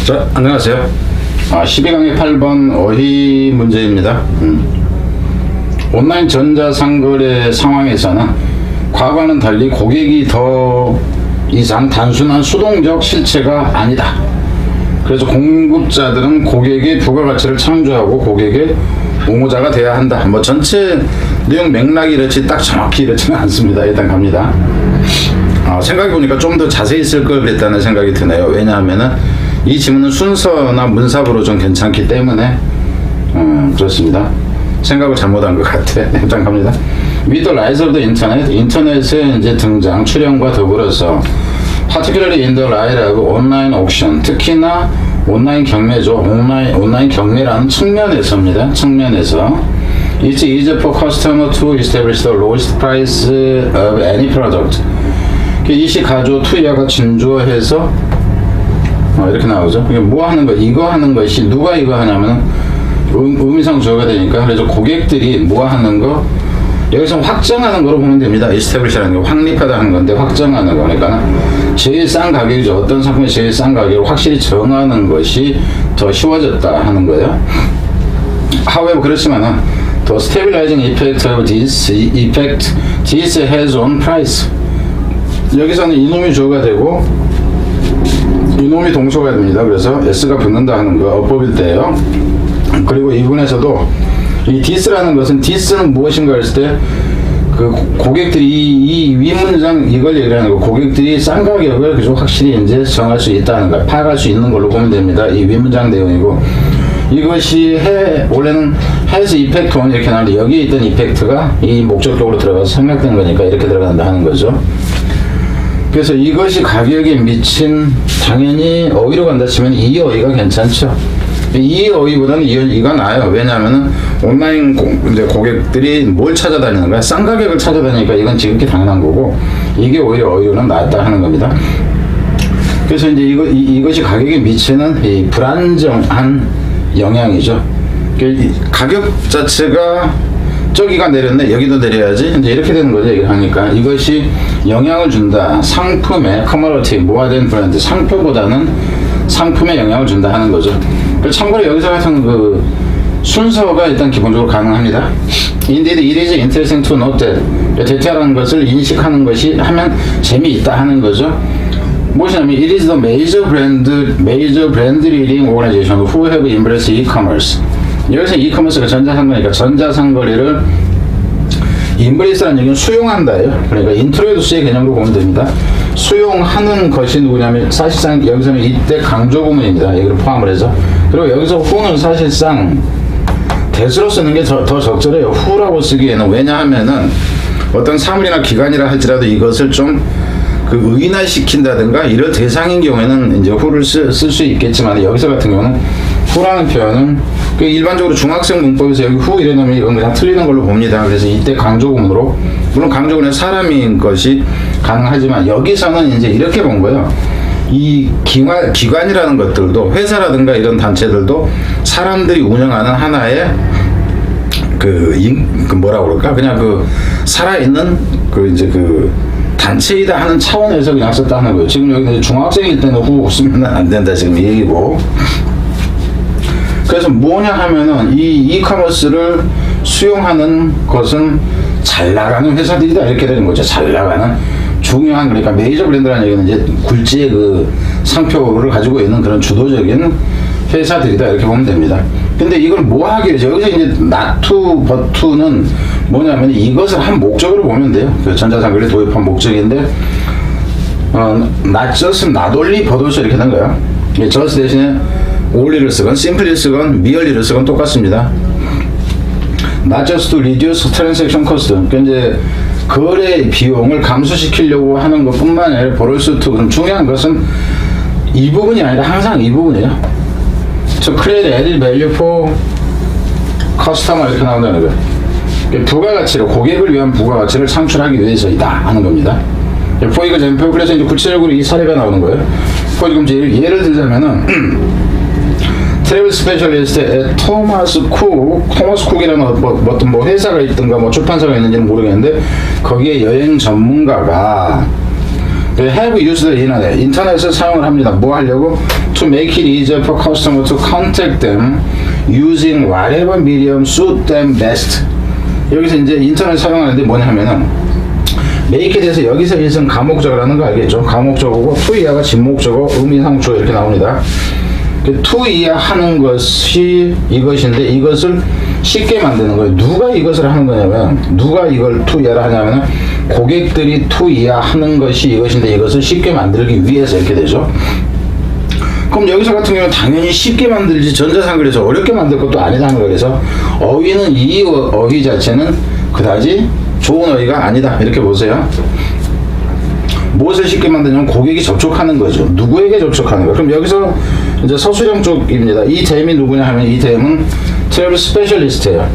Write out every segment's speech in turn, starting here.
자, 안녕하세요. 12강의 8번 어휘 문제입니다. 온라인 전자상거래 상황에서는 과거와는 달리 고객이 더 이상 단순한 수동적 실체가 아니다. 그래서 공급자들은 고객의 부가가치를 창조하고 고객의 옹호자가 돼야 한다. 뭐 전체 내용 맥락이 이렇지 딱 정확히 이렇지는 않습니다. 일단 갑니다. 생각해보니까 좀 더 자세히 쓸 걸 그랬다는 생각이 드네요. 왜냐하면은 이 지문은 순서나 문사부로 좀 괜찮기 때문에 그렇습니다. 생각을 잘못한 것 같아. 일단 갑니다. With the rise of the internet, 인터넷의 이제 등장, 출현과 더불어서 particularly in the rise of online auction, 특히나 온라인 경매죠. 온라인 경매라는 측면에서입니다. 측면에서 It's easy for customer to establish the lowest price of any product. 이시 가조 투야가 진주어해서 이렇게 나오죠. 이게 뭐 하는 거, 이거 하는 것이 누가 이거 하냐면은 의미상 주어가 되니까 그래서 고객들이 뭐 하는 거 여기서 확정하는 거로 보면 됩니다. establish라는 게 확립하다 하는 건데 확정하는 거니까 제일 싼 가격이죠. 어떤 상품이 제일 싼 가격을 확실히 정하는 것이 더 쉬워졌다 하는 거예요. However, 그렇지만은 the stabilizing effect of this has on price. 여기서는 이놈이 주어가 되고 이놈이 동사가 됩니다. 그래서 s가 붙는다 하는 거 어법일 때예요. 그리고 이 부분에서도 이 this라는 것은 this는 무엇인가 했을 때 그 고객들이 이 윗문장 이걸 얘기하는 거 고객들이 싼 가격을 계속 확실히 이제 정할 수 있다는 걸 파악할 수 있는 걸로 보면 됩니다. 이 윗문장 내용이고 이것이 원래는 has effect on 이렇게 나오는데 여기에 있던 이펙트가 이 목적격으로 들어가서 생략된 거니까 이렇게 들어간다 하는 거죠. 그래서 이것이 가격에 미친 당연히 어휘로 간다 치면 이 어휘가 괜찮죠. 이 어휘보다는 이가 나아요. 왜냐하면은 온라인 이제 고객들이 뭘 찾아다니는 거야? 싼 가격을 찾아다니니까 이건 지극히 당연한 거고 이게 오히려 어휘로는 낫다 하는 겁니다. 그래서 이제 이것이 가격에 미치는 이 불안정한 영향이죠. 가격 자체가 저기가 내렸네 여기도 내려야지 이제 이렇게 되는 거죠. 하니까 이것이 영향을 준다. 상품의 커머러티 모아된 브랜드 상표보다는 상품에 영향을 준다 하는 거죠. 참고로 여기서 같은 그 순서가 일단 기본적으로 가능합니다. Indeed, it is interesting to note that 데이터라는 것을 인식하는 것이 하면 재미있다 하는 거죠. 무엇이냐면 it is the major brand leading organization who have embraced e-commerce. 여기서 e-commerce가 전자상거래니까 전자상거래를 embrace라는 얘기는 수용한다예요. 그러니까 introduce의 개념으로 보면 됩니다. 수용하는 것이 누구냐면 사실상 여기서는 이때 강조 부분입니다. 여기를 포함을 해서 그리고 여기서 who는 사실상 대수로 쓰는 게 더 적절해요. who라고 쓰기에는 왜냐하면은 어떤 사물이나 기관이라 할지라도 이것을 좀 그 의인화시킨다든가 이럴 대상인 경우에는 이제 who를 쓸 수 있겠지만 여기서 같은 경우는 who라는 표현은 그 일반적으로 중학생 문법에서 여기 who 이래놓으면 이건 그냥 틀리는 걸로 봅니다. 그래서 이때 강조구문으로 물론 강조구문은 사람인 것이 가능하지만 여기서는 이제 이렇게 본 거예요. 이 기관이라는 것들도 회사라든가 이런 단체들도 사람들이 운영하는 하나의 그 뭐라 그럴까 그냥 그 살아있는 그 이제 그 단체이다 하는 차원에서 그냥 썼다 하는 거예요. 지금 여기 중학생일 때는 who 쓰면 안 된다 지금 이 얘기고. 그래서 뭐냐 하면은 이 이커머스를 수용하는 것은 잘 나가는 회사들이다 이렇게 되는 거죠. 잘 나가는 중요한 그러니까 메이저 브랜드라는 얘기는 이제 굴지의 그 상표를 가지고 있는 그런 주도적인 회사들이다 이렇게 보면 됩니다. 근데 이걸 뭐 하기 위해서 여기서 이제 not to, but to는 뭐냐면 이것을 한 목적으로 보면 돼요. 그 전자상거래 도입한 목적인데 not just, not only, but also 이렇게 된 거예요. just 대신에 only를 쓰건 simply를 쓰건 merely를 쓰건 똑같습니다. not just to reduce transaction cost. 그러니까 이제 거래 비용을 감소시키려고 하는 것뿐만 아니라 버럴수트 그럼 중요한 것은 이 부분이 아니라 항상 이 부분이에요. To create added value for customer 이렇게 나온다는 거예요. 부가가치를 고객을 위한 부가가치를 창출하기 위해서이다 하는 겁니다. For example 그래서 이제 구체적으로 이 사례가 나오는 거예요. For example 예를 들자면은 트래블 스페셜리스트 토마스 쿡이라는 어떤 뭐 회사가 있든가 뭐 출판사가 있는지는 모르겠는데 거기에 여행 전문가가 They have used the internet. 인터넷을 사용을 합니다. 뭐 하려고? To make it easier for customer to contact them using whatever medium suit them best. 여기서 이제 인터넷 사용하는데 뭐냐 하면은 make it에서 여기서 일선 가목적어라는 거 알겠죠? 가목적어고 to 이하가 진목적어, 의미상주어 이렇게 나옵니다. to 이하 하는 것이 이것인데 이것을 쉽게 만드는 거예요. 누가 이것을 하는 거냐면 누가 이걸 to 이하를 하냐면 고객들이 to 이하 하는 것이 이것인데 이것을 쉽게 만들기 위해서 이렇게 되죠. 그럼 여기서 같은 경우는 당연히 쉽게 만들지 전자상글에서 어렵게 만들 것도 아니다는 거예요. 그래서 어휘는 이 어휘 자체는 그다지 좋은 어휘가 아니다 이렇게 보세요. 무엇을 쉽게 만드냐면 고객이 접촉하는 거죠. 누구에게 접촉하는 거예요. 그럼 여기서 이제 서술형 쪽입니다. 이 댐이 누구냐 하면 이 댐은 트래블 스페셜리스트예요.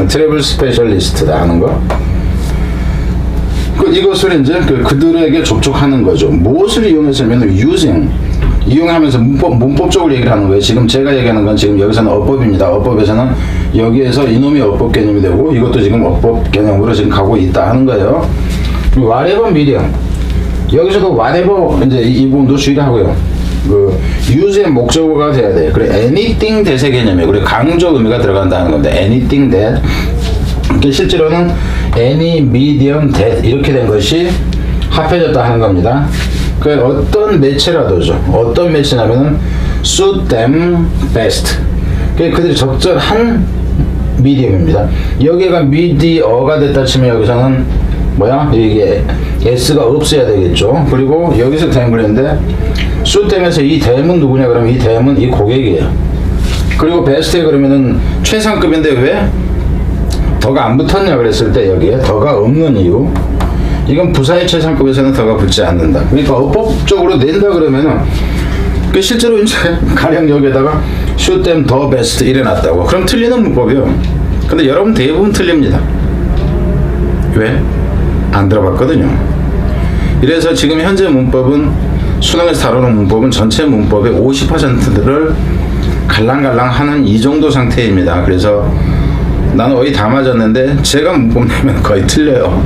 트래블 스페셜리스트다 하는 거. 이것을 이제 그들에게 접촉하는 거죠. 무엇을 이용해서면 using 이용하면서 문법적으로 얘기를 하는 거예요. 지금 제가 얘기하는 건 지금 여기서는 어법입니다. 어법에서는 여기에서 이놈이 어법 개념이 되고 이것도 지금 어법 개념으로 지금 가고 있다 하는 거예요. whatever medium 여기서도 whatever 이제 이 부분도 주의를 하고요. 그 use의 목적어가 돼야 돼. 그래 anything 대세 개념이에요. 그래 강조 의미가 들어간다는 건데 anything that 실제로는 any medium that 이렇게 된 것이 합해졌다 하는 겁니다. 그 어떤 매체라도죠. 어떤 매체냐면은 suit them best. 그들이 적절한 미디엄입니다. 여기가 미디어가 됐다 치면 여기서는 뭐야? 이게 s가 없어야 되겠죠. 그리고 여기서 댐 그랬는데 suit them에서 이 댐은 누구냐 그러면 이 댐은 이 고객이에요. 그리고 best에 그러면은 최상급인데 왜? 더가 안 붙었냐 그랬을 때 여기에 더가 없는 이유. 이건 부사의 최상급에서는 더가 붙지 않는다. 그러니까 어법적으로 낸다 그러면은 실제로 이제 가령 여기에다가 shoot them the best 이래 놨다고. 그럼 틀리는 문법이요. 근데 여러분 대부분 틀립니다. 왜? 안 들어봤거든요. 이래서 지금 현재 문법은 수능에서 다루는 문법은 전체 문법의 50%를 갈랑갈랑 하는 이 정도 상태입니다. 그래서 나는 거의 다 맞았는데 제가 문법 내면 거의 틀려요.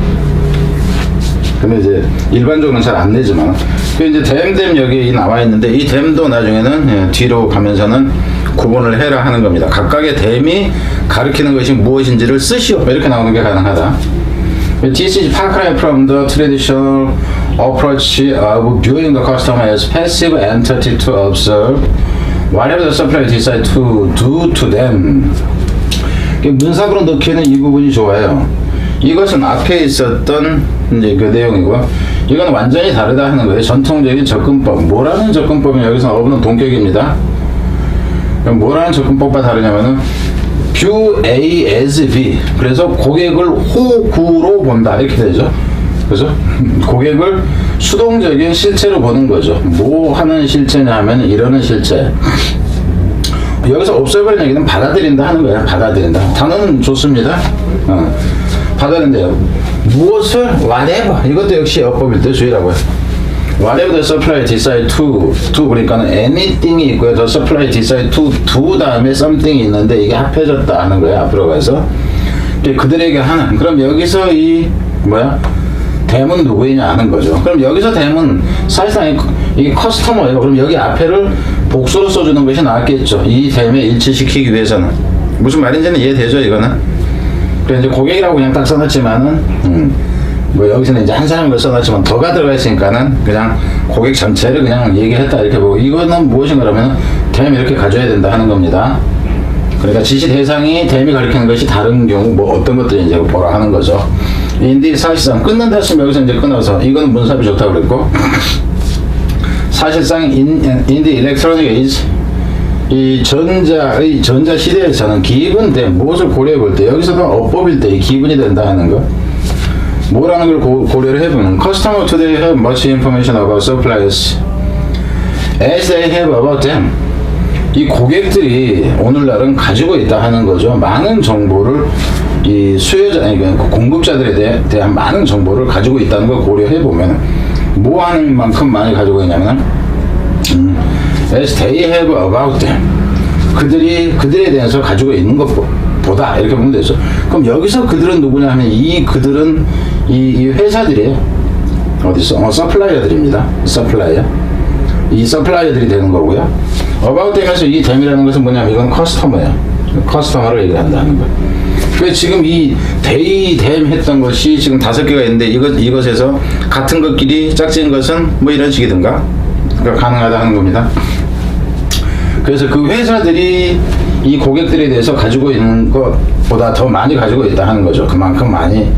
근데 이제 일반적으로는 잘 안 내지만 이제 댐 여기 나와 있는데 이 댐도 나중에는 뒤로 가면서는 구분을 해라 하는 겁니다. 각각의 댐이 가리키는 것이 무엇인지를 쓰시오 이렇게 나오는 게 가능하다. This is far cry from the traditional approach of viewing the customer as passive entity to observe whatever the supplier decide to do to them. 문사구로 넣기에는 이 부분이 좋아요. 이것은 앞에 있었던 이제 그 내용이고 이건 완전히 다르다 하는 거예요. 전통적인 접근법. 뭐라는 접근법이 여기서 어부는 동격입니다. 뭐라는 접근법과 다르냐면은 view A as B. 그래서 고객을 호구로 본다 이렇게 되죠. 그죠? 고객을 수동적인 실체로 보는 거죠. 뭐 하는 실체냐 하면 이러는 실체. 여기서 observe라는 얘기는 받아들인다 하는 거예요. 받아들인다. 단어는 좋습니다. 받아들인대요. 무엇을 whatever 이것도 역시 어법일 때 주의라고 해요. Whatever the supplier decide to 그러니까는 anything이 있고요. The supplier decide to do 다음에 something이 있는데 이게 합해졌다 하는 거예요. 앞으로 가서 그들에게 하는. 그럼 여기서 이 뭐야? 댐은 누구이냐 하는 거죠. 그럼 여기서 댐은 사실상 이게 커스터머예요. 그럼 여기 앞에를 복수로 써주는 것이 낫겠죠. 이 댐에 일치시키기 위해서는. 무슨 말인지는 이해되죠, 이거는? 그래서 이제 고객이라고 그냥 딱 써놨지만은, 뭐 여기서는 이제 한 사람을 써놨지만 더가 들어가 있으니까는 그냥 고객 전체를 그냥 얘기했다 이렇게 보고 이거는 무엇인가 그러면 댐 이렇게 가져야 된다 하는 겁니다. 그러니까 지시 대상이 댐이 가리키는 것이 다른 경우 뭐 어떤 것들이 이제 보라 하는 거죠. 인디 사실상 끊는다 했으면 여기서 이제 끊어서 이거는 문사비 좋다고 그랬고 사실상 인디 일렉트로닉 에이지 이 전자 시대에서는 기분된 무엇을 고려해 볼 때 여기서도 어법일 때 기분이 된다 하는 거 뭐라는 걸 고려를 해보면 Customer today have much information about suppliers as they have about them. 이 고객들이 오늘날은 가지고 있다 하는 거죠. 많은 정보를 이 수요자, 아니 공급자들에 대한 많은 정보를 가지고 있다는 걸 고려해 보면 뭐 하는 만큼 많이 가지고 있냐면 as they have about them. 그들에 대해서 가지고 있는 것보다 이렇게 보면 되죠. 그럼 여기서 그들은 누구냐 하면 이 그들은 이 회사들이에요. 어디서? 서플라이어들입니다. 서플라이어. 이 서플라이어들이 되는 거고요. about them에서 이 them이라는 것은 뭐냐면 이건 커스터머예요. 커스터머를 얘기한다는 거예요. 그 지금 이 they, them 했던 것이 지금 5개가 있는데 이것에서 같은 것끼리 짝지은 것은 뭐 이런 식이든가 그러니까 가능하다 하는 겁니다. 그래서 그 회사들이 이 고객들에 대해서 가지고 있는 것보다 더 많이 가지고 있다 하는 거죠. 그만큼 많이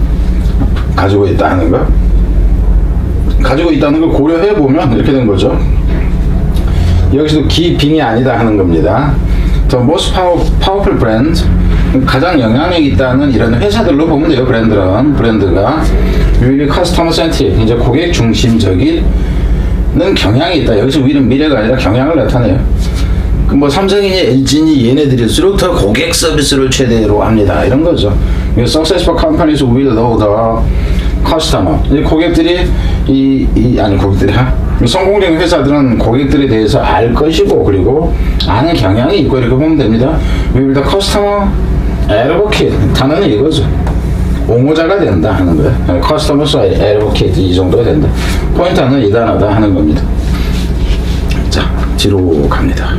가지고 있다 하는 거. 가지고 있다는 걸 고려해 보면 이렇게 된 거죠. 여기서도 기빙이 아니다 하는 겁니다. The most powerful brand, 가장 영향력 있다는 이런 회사들로 보면 돼요. 브랜드가 really customer centric, 이제 고객 중심적인 경향이 있다. 여기서 위는 미래가 아니라 경향을 나타내요. 뭐 삼성이니 LG니 얘네들일수록 더 고객 서비스를 최대로 합니다. 이런 거죠. Successful companies will know the customer. 이 고객들이 성공적인 회사들은 고객들에 대해서 알 것이고 그리고 아는 경향이 있고 이렇게 보면 됩니다. will the customer advocate. 단어는 이거죠. 옹호자가 된다 하는 거예요. Customer advocate 이 정도가 된다. 포인트는 이 단어다 하는 겁니다. 자, 뒤로 갑니다.